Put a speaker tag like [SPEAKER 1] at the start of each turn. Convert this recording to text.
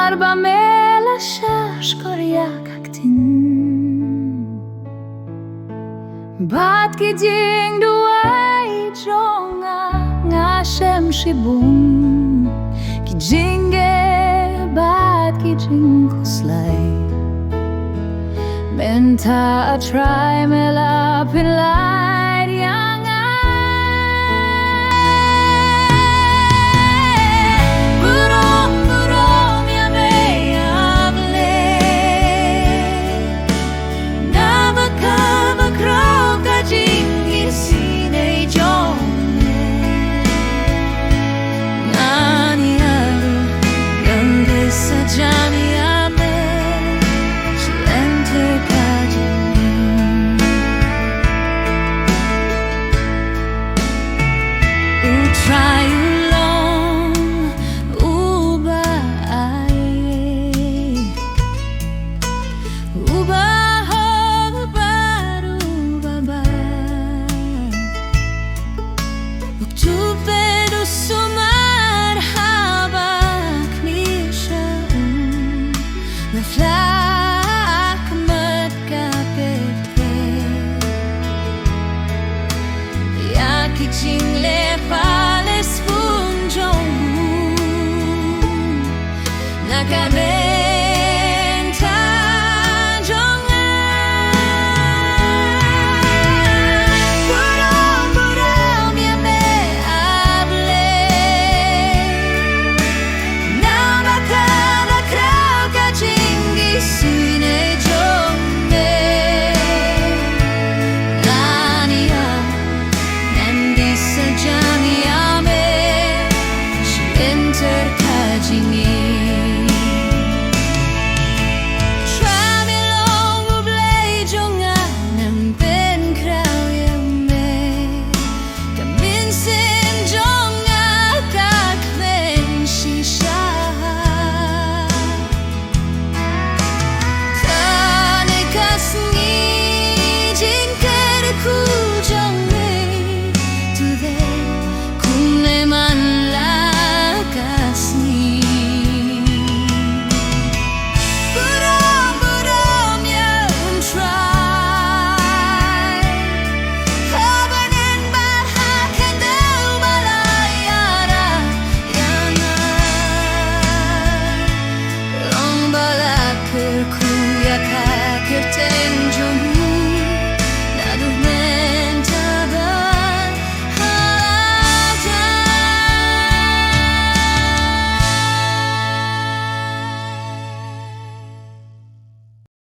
[SPEAKER 1] arba mela shah shkor bat ki Jingduwai jong ngashem shibum ki jingeh bat ki jingkyrkhu Menta a try mela pyllait yang Burom burom ya U Blei Naba kaba kroka jingim jong Nani ïaroh gande sajami Trai long U Blei U baroh baroh babha Tu vedo sumar habak nisha Na flak mat kapet Ya ki jingle kmen